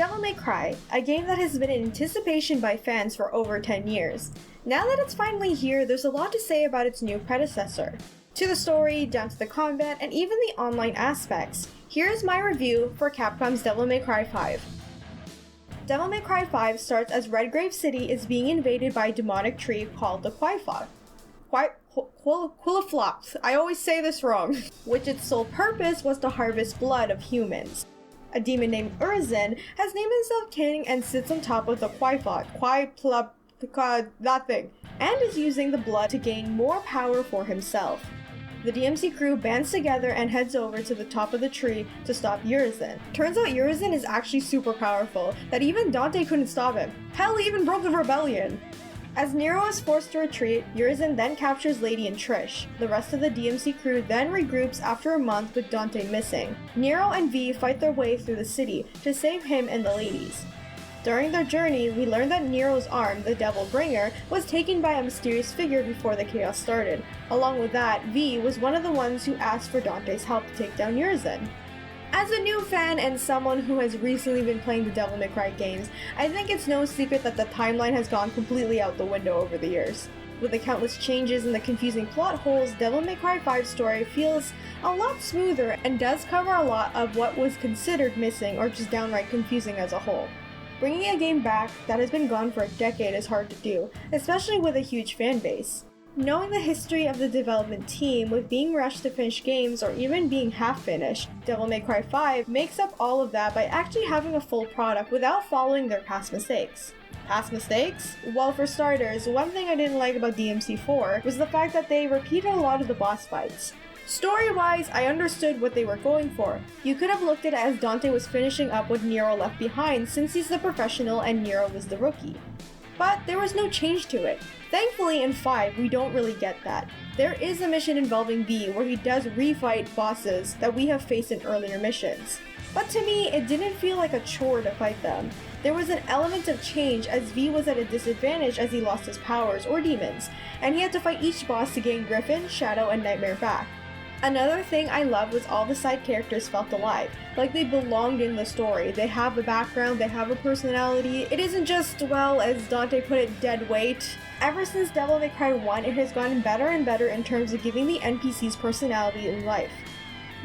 Devil May Cry, a game that has been in anticipation by fans for over 10 years. Now that it's finally here, there's a lot to say about its new predecessor. To the story, down to the combat, and even the online aspects, here's my review for Capcom's Devil May Cry 5. Devil May Cry 5 starts as Redgrave City is being invaded by a demonic tree called the Quilaflops. I always say this wrong. Which its sole purpose was to harvest blood of humans. A demon named Urizen has named himself king and sits on top of the that thing, and is using the blood to gain more power for himself. The DMC crew bands together and heads over to the top of the tree to stop Urizen. Turns out Urizen is actually super powerful, that even Dante couldn't stop him. Hell, he even broke the rebellion! As Nero is forced to retreat, Urizen then captures Lady and Trish. The rest of the DMC crew then regroups after a month with Dante missing. Nero and V fight their way through the city to save him and the ladies. During their journey, we learn that Nero's arm, the Devil Bringer, was taken by a mysterious figure before the chaos started. Along with that, V was one of the ones who asked for Dante's help to take down Urizen. As a new fan and someone who has recently been playing the Devil May Cry games, I think it's no secret that the timeline has gone completely out the window over the years. With the countless changes and the confusing plot holes, Devil May Cry 5's story feels a lot smoother and does cover a lot of what was considered missing or just downright confusing as a whole. Bringing a game back that has been gone for a decade is hard to do, especially with a huge fan base. Knowing the history of the development team with being rushed to finish games or even being half finished, Devil May Cry 5 makes up all of that by actually having a full product without following their past mistakes. Past mistakes? Well, for starters, one thing I didn't like about DMC4 was the fact that they repeated a lot of the boss fights. Story-wise, I understood what they were going for. You could have looked at it as Dante was finishing up what Nero left behind since he's the professional and Nero was the rookie. But there was no change to it. Thankfully in 5, we don't really get that. There is a mission involving V where he does refight bosses that we have faced in earlier missions. But to me, it didn't feel like a chore to fight them. There was an element of change as V was at a disadvantage as he lost his powers or demons, and he had to fight each boss to gain Griffin, Shadow, and Nightmare back. Another thing I loved was all the side characters felt alive, like they belonged in the story. They have a background, they have a personality. It isn't just, well, as Dante put it, dead weight. Ever since Devil May Cry 1, it has gotten better and better in terms of giving the NPCs personality and life.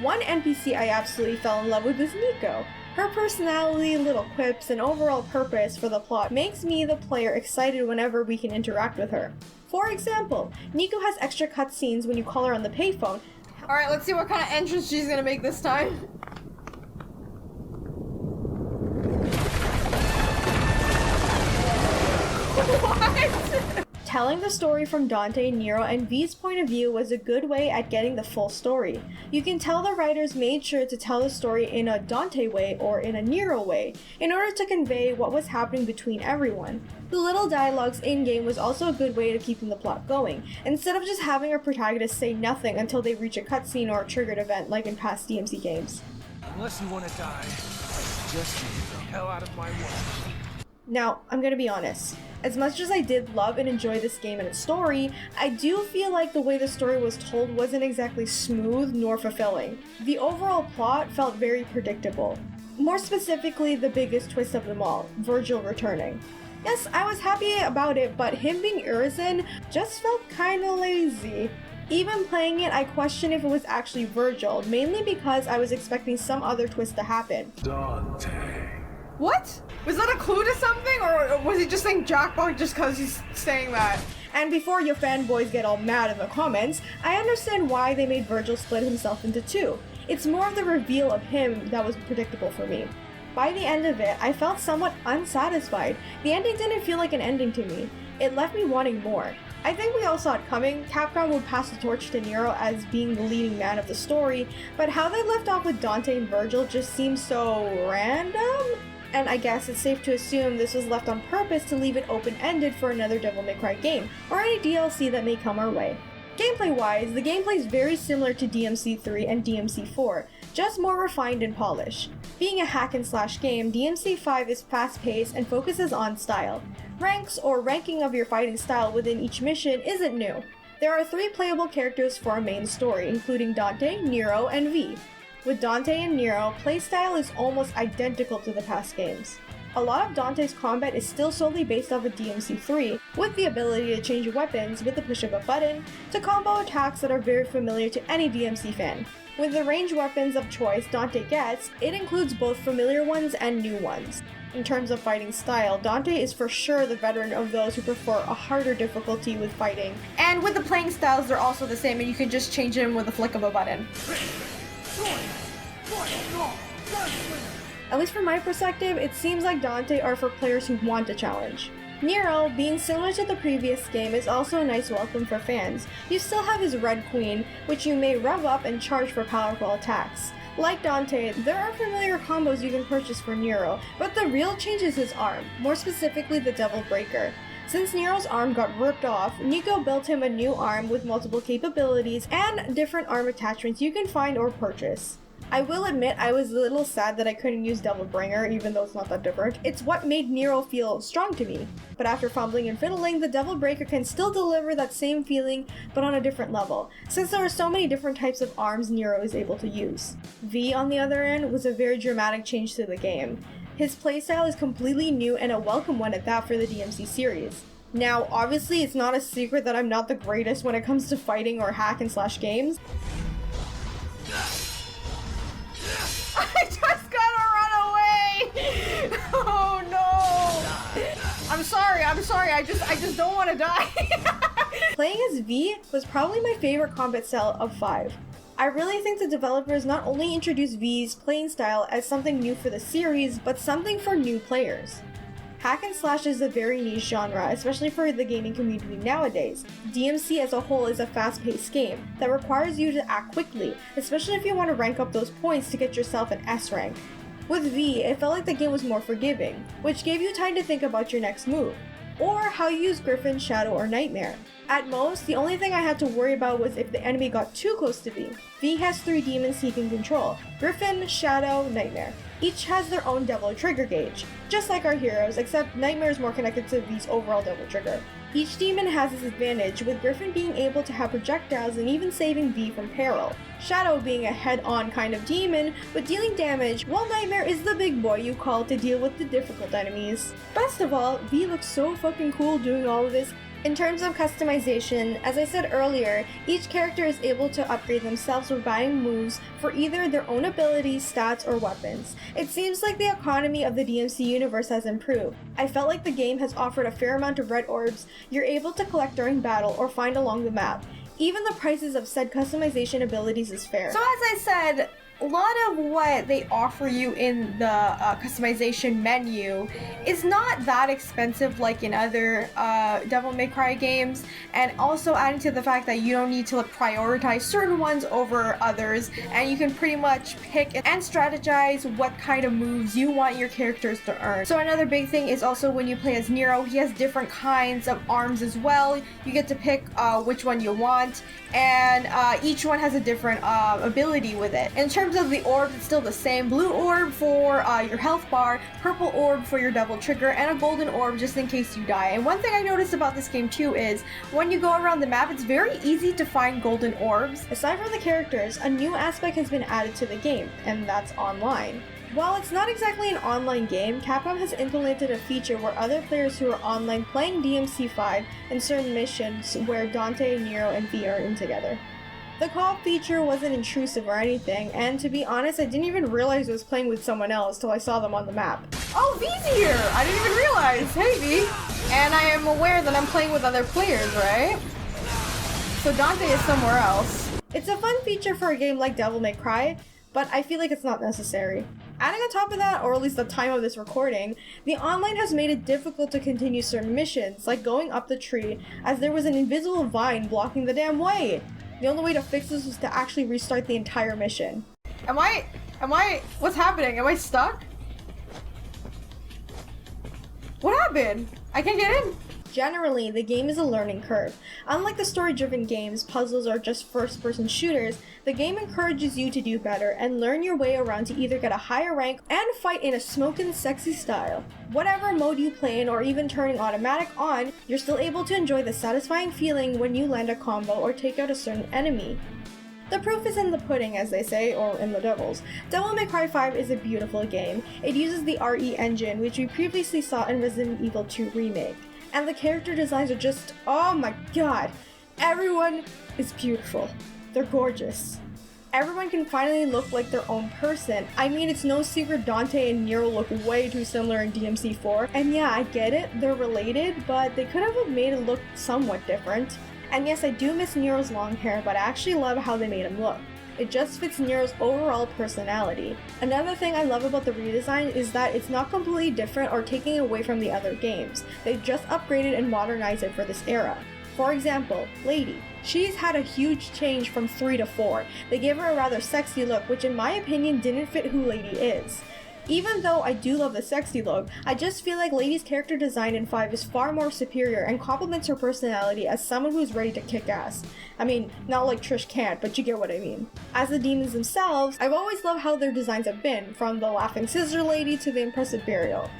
One NPC I absolutely fell in love with is Nico. Her personality, little quips, and overall purpose for the plot makes me, the player, excited whenever we can interact with her. For example, Nico has extra cutscenes when you call her on the payphone. Alright, let's see what kind of entrance she's gonna make this time. What? Telling the story from Dante, Nero, and V's point of view was a good way at getting the full story. You can tell the writers made sure to tell the story in a Dante way or in a Nero way, in order to convey what was happening between everyone. The little dialogues in-game was also a good way to keeping the plot going, instead of just having a protagonist say nothing until they reach a cutscene or a triggered event like in past DMC games. Unless you want to die, I suggest you get the hell out of my way. Now, I'm gonna be honest. As much as I did love and enjoy this game and its story, I do feel like the way the story was told wasn't exactly smooth nor fulfilling. The overall plot felt very predictable. More specifically, the biggest twist of them all, Virgil returning. Yes, I was happy about it, but him being Urizen just felt kinda lazy. Even playing it, I questioned if it was actually Virgil, mainly because I was expecting some other twist to happen. Dante. What? Was that a clue to something, or was he just saying jackpot just because he's saying that? And before you fanboys get all mad in the comments, I understand why they made Virgil split himself into two. It's more of the reveal of him that was predictable for me. By the end of it, I felt somewhat unsatisfied. The ending didn't feel like an ending to me. It left me wanting more. I think we all saw it coming. Capcom would pass the torch to Nero as being the leading man of the story, but how they left off with Dante and Virgil just seems so random? And I guess it's safe to assume this was left on purpose to leave it open-ended for another Devil May Cry game, or any DLC that may come our way. Gameplay-wise, the gameplay is very similar to DMC3 and DMC4, just more refined and polished. Being a hack-and-slash game, DMC5 is fast-paced and focuses on style. Ranks, or ranking of your fighting style within each mission, isn't new. There are 3 playable characters for our main story, including Dante, Nero, and V. With Dante and Nero, playstyle is almost identical to the past games. A lot of Dante's combat is still solely based off of DMC3, with the ability to change weapons with the push of a button, to combo attacks that are very familiar to any DMC fan. With the ranged weapons of choice Dante gets, it includes both familiar ones and new ones. In terms of fighting style, Dante is for sure the veteran of those who prefer a harder difficulty with fighting. And with the playing styles, they're also the same, and you can just change them with a flick of a button. At least from my perspective, it seems like Dante are for players who want a challenge. Nero, being similar to the previous game, is also a nice welcome for fans. You still have his Red Queen, which you may rev up and charge for powerful attacks. Like Dante, there are familiar combos you can purchase for Nero, but the real change is his arm, more specifically the Devil Breaker. Since Nero's arm got ripped off, Nico built him a new arm with multiple capabilities and different arm attachments you can find or purchase. I will admit I was a little sad that I couldn't use Devil Bringer, even though it's not that different. It's what made Nero feel strong to me. But after fumbling and fiddling, the Devil Breaker can still deliver that same feeling, but on a different level, since there are so many different types of arms Nero is able to use. V, on the other end, was a very dramatic change to the game. His playstyle is completely new and a welcome one at that for the DMC series. Now, obviously, it's not a secret that I'm not the greatest when it comes to fighting or hack and slash games. I just gotta run away! Oh no! I'm sorry, I just don't want to die. Playing as V was probably my favorite combat style of 5. I really think the developers not only introduced V's playing style as something new for the series, but something for new players. Hack and slash is a very niche genre, especially for the gaming community nowadays. DMC as a whole is a fast-paced game that requires you to act quickly, especially if you want to rank up those points to get yourself an S rank. With V, it felt like the game was more forgiving, which gave you time to think about your next move, or how you use Griffin, Shadow, or Nightmare. At most, the only thing I had to worry about was if the enemy got too close to V. V has 3 demons he can control: Griffin, Shadow, Nightmare. Each has their own Devil Trigger gauge, just like our heroes, except Nightmare is more connected to V's overall Devil Trigger. Each demon has its advantage, with Griffin being able to have projectiles and even saving V from peril. Shadow being a head-on kind of demon, but dealing damage, while Nightmare is the big boy you call to deal with the difficult enemies. Best of all, V looks so fucking cool doing all of this. In terms of customization, as I said earlier, each character is able to upgrade themselves with buying moves for either their own abilities, stats, or weapons. It seems like the economy of the DMC universe has improved. I felt like the game has offered a fair amount of red orbs you're able to collect during battle or find along the map. Even the prices of said customization abilities is fair. So as I said, a lot of what they offer you in the customization menu is not that expensive like in other Devil May Cry games, and also adding to the fact that you don't need to prioritize certain ones over others, and you can pretty much pick and strategize what kind of moves you want your characters to earn. So another big thing is also when you play as Nero, he has different kinds of arms as well. You get to pick which one you want, and each one has a different ability with it. In terms of the orbs, it's still the same: blue orb for your health bar, purple orb for your Devil Trigger, and a golden orb just in case you die. And one thing I noticed about this game too is when you go around the map, it's very easy to find golden orbs. Aside from the characters, a new aspect has been added to the game, and that's online. While it's not exactly an online game, Capcom has implemented a feature where other players who are online playing DMC5 in certain missions where Dante, Nero, and V are in together. The co-op feature wasn't intrusive or anything, and to be honest, I didn't even realize I was playing with someone else till I saw them on the map. Oh, V's here! I didn't even realize! Hey, V! And I am aware that I'm playing with other players, right? So Dante is somewhere else. It's a fun feature for a game like Devil May Cry, but I feel like it's not necessary. Adding on top of that, or at least the time of this recording, the online has made it difficult to continue certain missions, like going up the tree, as there was an invisible vine blocking the damn way. The only way to fix this was to actually restart the entire mission. What's happening? Am I stuck? What happened? I can't get in. Generally, the game is a learning curve. Unlike the story-driven games, puzzles, or just first-person shooters, the game encourages you to do better and learn your way around to either get a higher rank and fight in a smokin' sexy style. Whatever mode you play in, or even turning automatic on, you're still able to enjoy the satisfying feeling when you land a combo or take out a certain enemy. The proof is in the pudding, as they say, or in the devils. Devil May Cry 5 is a beautiful game. It uses the RE engine, which we previously saw in Resident Evil 2 Remake. And the character designs are just, oh my god! Everyone is beautiful. They're gorgeous. Everyone can finally look like their own person. I mean, it's no secret Dante and Nero look way too similar in DMC4. And yeah, I get it, they're related, but they could have made it look somewhat different. And yes, I do miss Nero's long hair, but I actually love how they made him look. It just fits Nero's overall personality. Another thing I love about the redesign is that it's not completely different or taking away from the other games. They've just upgraded and modernized it for this era. For example, Lady. She's had a huge change from 3 to 4. They gave her a rather sexy look, which in my opinion didn't fit who Lady is. Even though I do love the sexy look, I just feel like Lady's character design in 5 is far more superior and complements her personality as someone who's ready to kick ass. I mean, not like Trish can't, but you get what I mean. As the demons themselves, I've always loved how their designs have been, from the Laughing Scissor Lady to the Impressive Burial.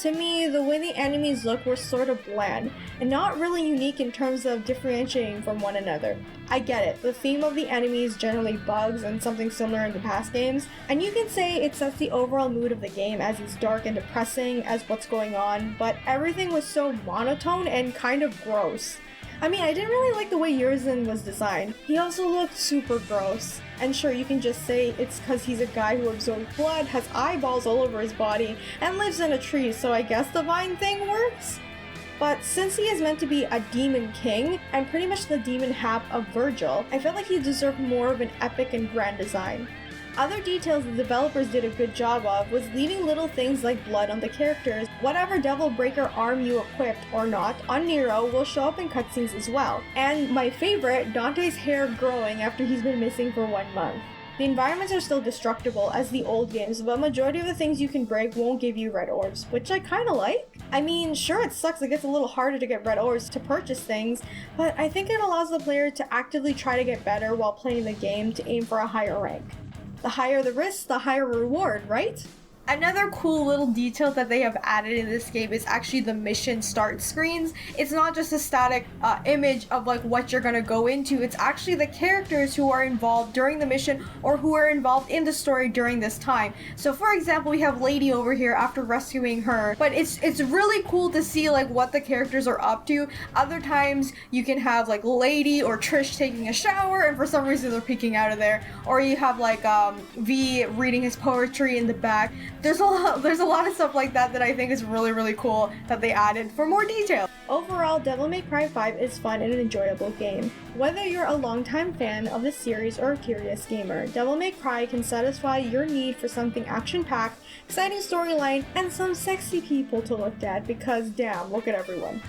To me, the way the enemies look were sort of bland, and not really unique in terms of differentiating from one another. I get it, the theme of the enemies generally bugs and something similar in the past games, and you can say it sets the overall mood of the game as it's dark and depressing as what's going on, but everything was so monotone and kind of gross. I mean, I didn't really like the way Urizen was designed. He also looked super gross. And sure, you can just say it's because he's a guy who absorbs blood, has eyeballs all over his body, and lives in a tree, so I guess the vine thing works? But since he is meant to be a demon king, and pretty much the demon hap of Virgil, I felt like he deserved more of an epic and grand design. Other details the developers did a good job of was leaving little things like blood on the characters. Whatever Devil Breaker arm you equipped or not on Nero will show up in cutscenes as well. And my favorite, Dante's hair growing after he's been missing for 1 month. The environments are still destructible as the old games, but majority of the things you can break won't give you red orbs, which I kinda like. I mean, sure it sucks it gets a little harder to get red orbs to purchase things, but I think it allows the player to actively try to get better while playing the game to aim for a higher rank. The higher the risk, the higher reward, right? Another cool little detail that they have added in this game is actually the mission start screens. It's not just a static image of like what you're gonna go into, it's actually the characters who are involved during the mission or who are involved in the story during this time. So for example, we have Lady over here after rescuing her, but it's really cool to see like what the characters are up to. Other times you can have like Lady or Trish taking a shower and for some reason they're peeking out of there, or you have like V reading his poetry in the back. There's a lot of stuff like that that I think is really cool that they added for more detail. Overall, Devil May Cry 5 is fun and an enjoyable game. Whether you're a longtime fan of the series or a curious gamer, Devil May Cry can satisfy your need for something action-packed, exciting storyline, and some sexy people to look at because damn, look at everyone.